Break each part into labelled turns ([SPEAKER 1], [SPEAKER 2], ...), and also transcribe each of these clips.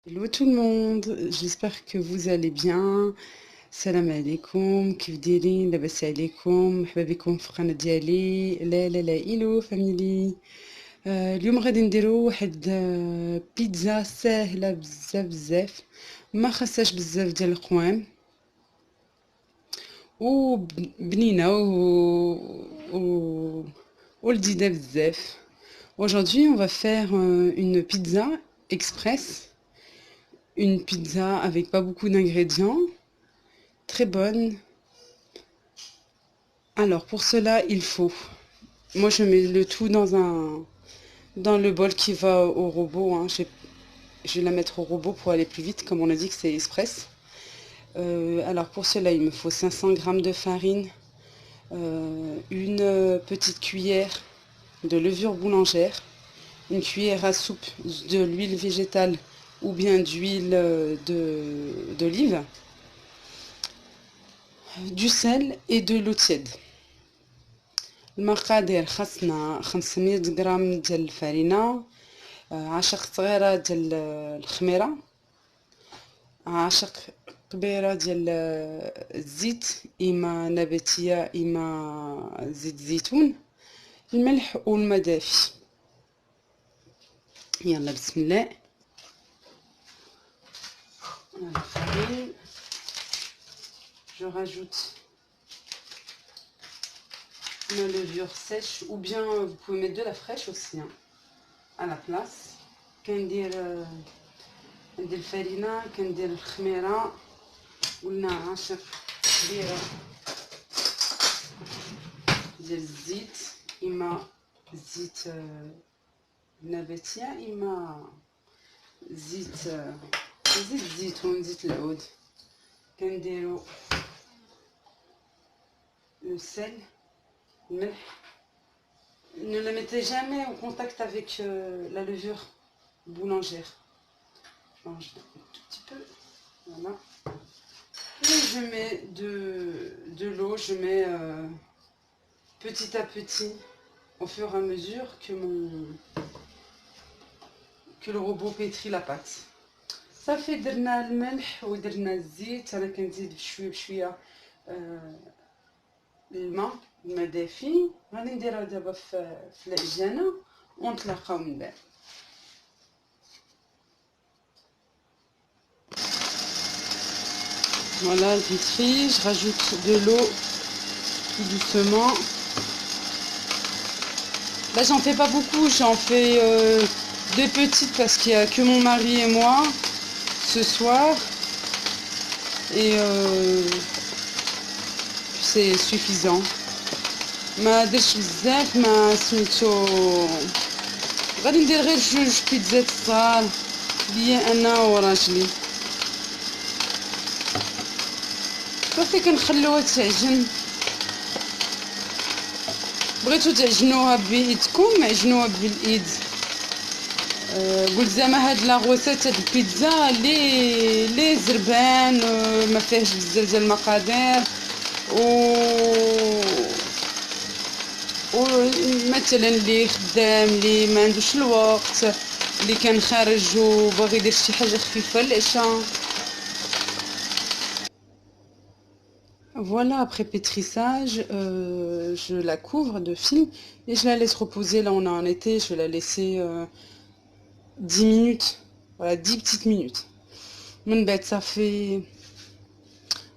[SPEAKER 1] Hello tout le monde, j'espère que vous allez bien. Salam alaikum, كيف دايرين؟ لاباس عليكم؟ مرحبا بكم في القناة ديالي. لا إلو فاميلي. اليوم غادي نديرو واحد بيتزا ساهلة بزاف ما خاصهاش بزاف ديال القوام وبنينة و... ولذيذة بزاف. Aujourd'hui, on va faire une pizza express. Une pizza avec pas beaucoup d'ingrédients, très bonne. Alors pour cela, il faut... Moi je mets le tout dans le bol qui va au robot. Hein. Je vais la mettre au robot pour aller plus vite, comme on a dit que c'est express. Alors pour cela, il me faut 500 g de farine, une petite cuillère de levure boulangère, une cuillère à soupe de l'huile végétale ou bien d'huile d'olive, du sel et de l'eau tiède. المقادير خاصنا 500 غرام ديال الفرينة، 10 صغيرة ديال الخميرة، 10 كبيرة ديال الزيت إما نباتية إما زيت زيتون، الملح والماء دافي. يلا بسم الله. La farine, je rajoute ma levure sèche ou bien vous pouvez mettre de la fraîche aussi hein, à la place. كندير الفرينة، كندير الخميرة، قلنا 10 كبيرة ديال الزيت، إما زيت نباتية إما زيت زيتون، زيت العود. كنديرو le sel, الملح. Ne le mettez jamais en contact avec la levure boulangère. Je mange un tout petit peu, voilà. Et je mets de l'eau, je mets petit à petit, au fur et à mesure que le robot pétrit la pâte. صافي درنا الملح ودرنا الزيت. انا كنزيد بشويه بشويه الماء دافي. غادي نديرها دابا في العجانه ونتلاقاو من بعد. Voilà, elle pétrit. Je rajoute de l'eau tout doucement. Là, j'en fais pas beaucoup. J'en fais deux petites parce qu'il n'y a que mon mari et moi ce soir. Et c'est suffisant. ما درتش بزاف ما سميتو. غادي ندير غير جوج بيتزات صغار ليا انا وراجلي. صافي كنخلوها تعجن. بغيتو تعجنوها بيدكم عجنوها بالايد. قلت زعما هاد لا غوسيت هاد البيتزا لي زربان ما فيهش بزاف ديال المقادير مثلا اللي خدام اللي ما عندوش الوقت اللي كان خارج وباغي يدير شي حاجه خفيفه للعشاء. Voilà, après pétrissage, je la couvre de film et je la laisse reposer. Là, on est en été, je vais la laisser 10 minutes. Voilà, 10 petites minutes. من بعد صافي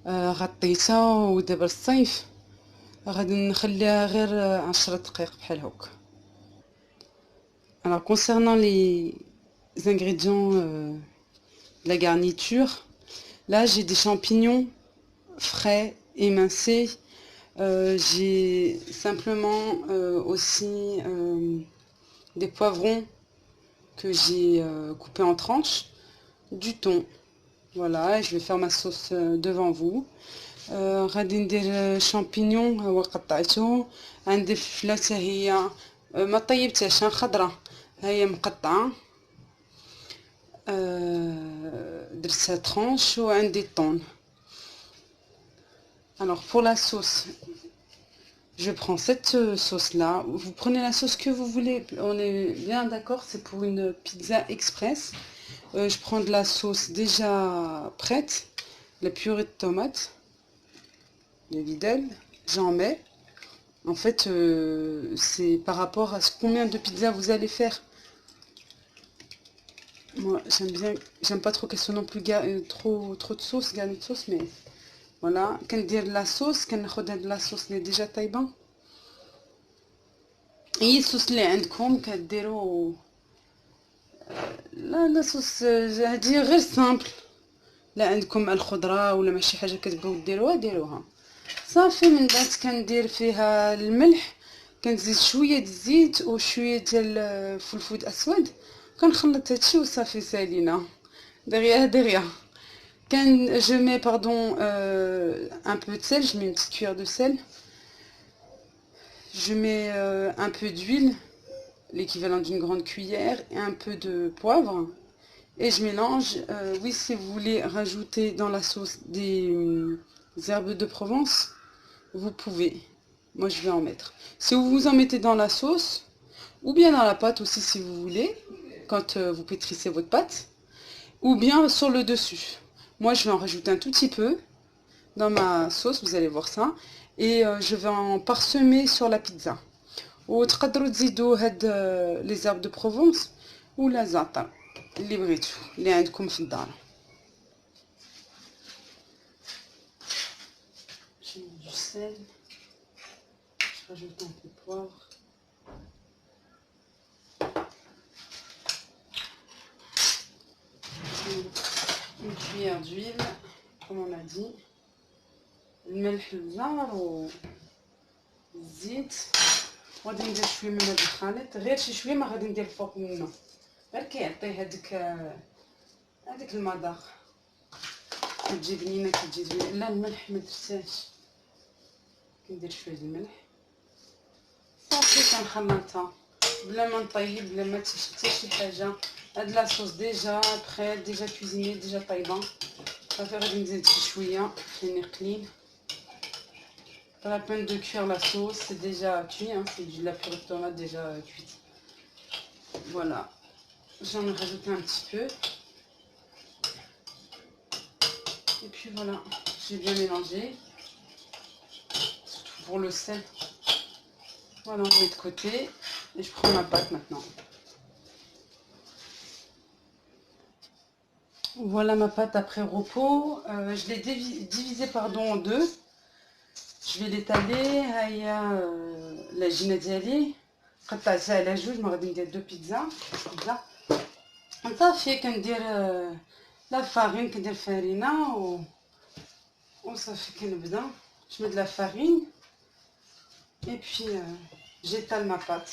[SPEAKER 1] غطيتها ودابا الصيف غادي نخليها غير 10 دقائق بحال هكا. Alors concernant les ingrédients de la garniture, là j'ai des champignons frais émincés. J'ai simplement aussi des poivrons que j'ai coupés en tranches, du thon. Voilà, je vais faire ma sauce devant vous. غادي ندير شامبينيون هو قطعته. عندي فلفله حتى هي ما طيبتهاش خضره، ها هي مقطعه درتها tranche. وعندي الطون. Alors pour la sauce, je prends cette sauce là. Vous prenez la sauce que vous voulez, on est bien d'accord, c'est pour une pizza express. Je prends de la sauce déjà prête, la purée de tomates, de Lidl, j'en mets. En fait, c'est par rapport à combien de pizzas vous allez faire. Moi, j'aime pas trop qu'elle soit non plus trop de sauce, garnie de sauce, mais voilà. Quand dire de la sauce, quand on de la sauce, elle est déjà taïban. Et sauce اللي عندكم كديروا لا صوص هادي غير سامبل. لا عندكم الخضره ولا ماشي حاجه كتبغيو ديروها ديروها صافي. من بعد كندير فيها الملح، كنزيد شويه د الزيت وشويه ديال الفلفل الاسود، كنخلط هادشي وصافي سالينا derrière. Quand je mets un peu de sel, je mets une petite cuillère de sel. Je mets un peu d'huile, l'équivalent d'une grande cuillère, et un peu de poivre. Et je mélange. Oui, si vous voulez rajouter dans la sauce des herbes de Provence, vous pouvez. Moi, je vais en mettre. Si vous en mettez dans la sauce, ou bien dans la pâte aussi si vous voulez, quand vous pétrissez votre pâte, ou bien sur le dessus. Moi, je vais en rajouter un tout petit peu dans ma sauce, vous allez voir ça. Et je vais en parsemer sur la pizza. وتقدروا تزيدوا هاد les herbes de Provence ولا زعتر اللي بغيتو اللي عندكم في الدار. Je mets du sel, je rajoute un peu de poivre. Une cuillère d'huile, comme on a dit. الملح البزار والزيت. وغادي ندير شويه من هذا الخليط، غير شي شويه ما غادي ندير فوق منه، غير كيعطي هذاك المذاق. كتجي بنينه كتجي زوينه. لا الملح ما درتهاش، كندير شويه د الملح صافي كنخلطها بلا ما نطيب بلا ما حتى شي حاجه. هاد لاصوص ديجا بخيت ديجا كوزيني ديجا طايبه صافي. غادي نزيد شي شويه خليني قليل. Pas la peine de cuire la sauce, c'est déjà cuit, hein, c'est de la purée de tomate déjà cuite. Voilà, j'en ai rajouté un petit peu. Et puis voilà, j'ai bien mélangé, surtout pour le sel. Voilà, on met de côté et je prends ma pâte maintenant. Voilà ma pâte après repos. Je l'ai divisée en deux. Je vais l'étaler. هيا العجينه ديالي قطعتها على جوج. ما غادي ندير دو بيتزا صافي. كندير لا فارين، كندير فارينه وصافي كنبدا. Je mets de la farine et puis j'étale ma pâte.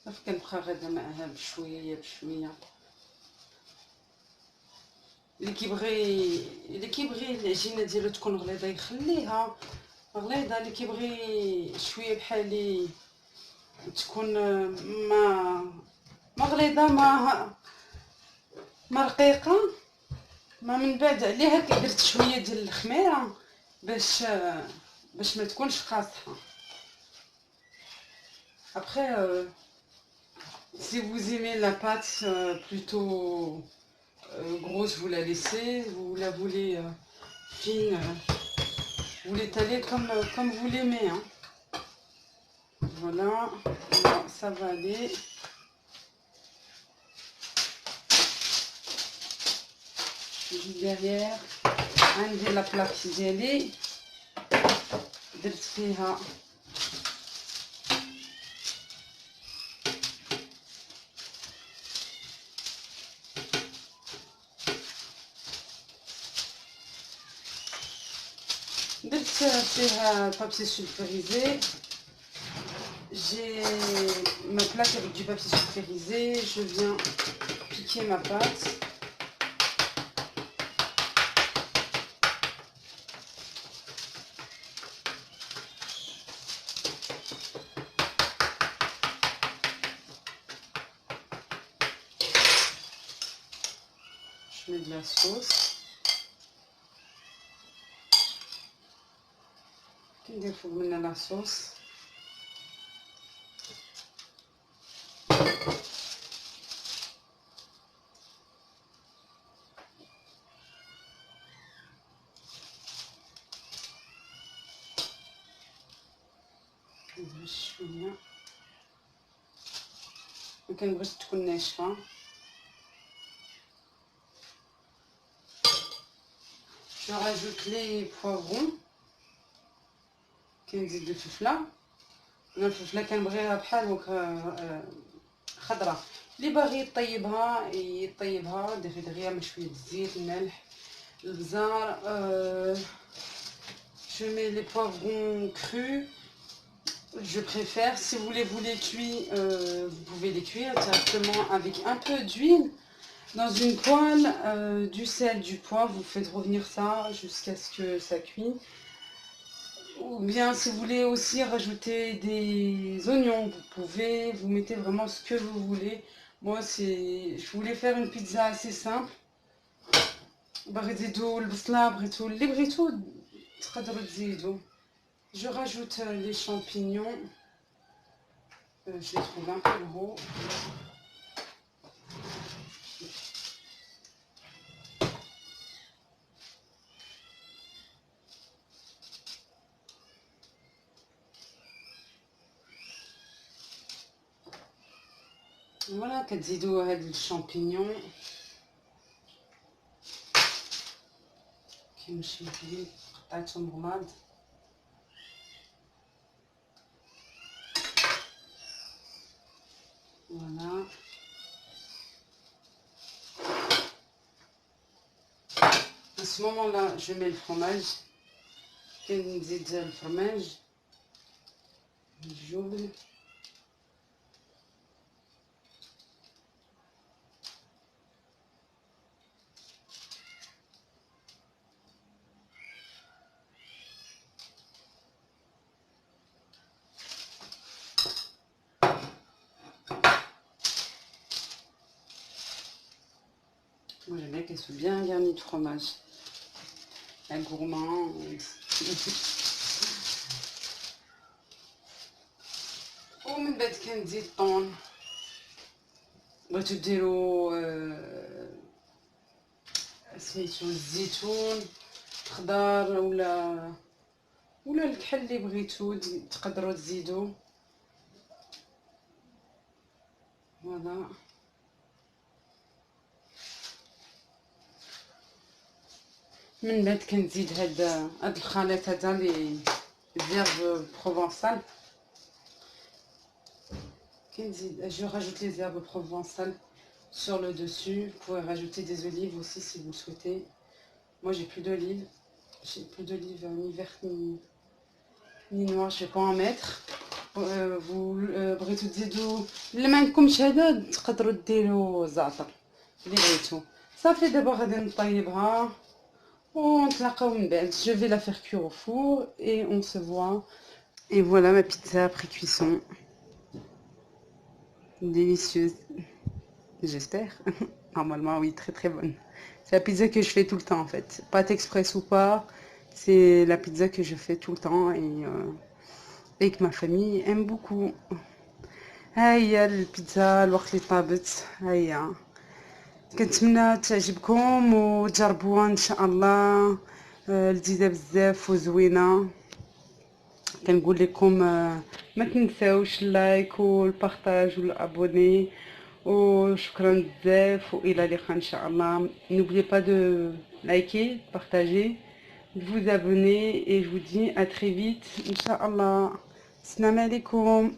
[SPEAKER 1] صافي كنبقى غادا معها بشويه بشويه. اللي كيبغي العجينه ديالو تكون غليظه يخليها غليظه، اللي كيبغي شويه بحالي تكون ما غليظه ما رقيقه. ما من بعد عليها درت شويه ديال الخميره باش ما تكونش قاصحه. Après, si vous aimez la pâte plutôt grosse, vous la laissez. Vous la voulez fine, vous l'étalez comme vous l'aimez. Hein. Voilà, alors, ça va aller. Juste derrière, عندي la plaque ديالي درت فيها بابسي سولفوريزي ma plaque avec du papier sulfurisé. Je viens piquer ma pâte. Je mets de la sauce. ندير فوق منها la sauce. ندير شويه ما كنبغيش تكون ناشفه. Je rajoute les poivrons. كنزيد الفلفله. انا الفلفله كنبغيها بحال هكا خضراء. اللي باغي يطيبها يطيبها، ديري دغيا مع شويه الزيت، الملح، البزار. Je mets les poivrons crus. Je préfère, si vous les cuire, vous pouvez les cuire directement avec un peu d'huile dans une poêle, du sel, du poivre. Vous faites revenir ça jusqu'à ce que ça cuise. Ou bien si vous voulez aussi rajouter des oignons, vous pouvez, vous mettez vraiment ce que vous voulez. Moi je voulais faire une pizza assez simple. باغي تزيدوا البصله، بغيتوا اللي بغيتوا تقدروا تزيدوا. Je rajoute les champignons. Je les trouve un peu gros. Voilà, كتزيدوا هاد الشامبينيون كيمشي بيه، قطعتهم غماض. Voilà. À ce moment-là, je mets le fromage. كنزيد الفرماج، الجبن. Moi j'aime bien qu'elle soit bien garnie de fromage. Un gourmand. ومن بعد كنزيد طون. بغيتو ديرو سميتو الزيتون خضار ولا الكحل اللي بغيتو تقدروا تزيدوا. فوالا. من بعد كنزيد هاد الخليط هذا لي فيرب بروفونسال. Je rajoute les herbes provençales sur le dessus. Vous pouvez rajouter des olives aussi si vous le souhaitez. Moi j'ai plus d'olives. J'ai plus d'olives ni vertes ni noires. Je vais pas en mettre. بغيتو تزيدوا الا ما عندكمش هذا تقدروا ديروا زعتر اللي بغيتو. صافي دابا غادي نطيبها ونتلاقاو من بعد. Je vais la faire cuire au four et on se voit. Et voilà ma pizza après cuisson. Délicieuse, j'espère. Normalement oui, très très bonne. C'est la pizza que je fais tout le temps en fait. Pâte express ou pas, c'est la pizza que je fais tout le temps et que ma famille aime beaucoup. هيا البيتزا الوقت اللي طابت. هيا كنتمنى تعجبكم وتجربوها ان شاء الله. لذيذه بزاف وزوينه. كنقول لكم ما تنساوش اللايك والبارطاج والابوني وشكرا بزاف والى اللقاء ان شاء الله. N'oubliez pas de liker, partager, de vous abonner et je vous dis à très vite ان شاء الله. السلام عليكم.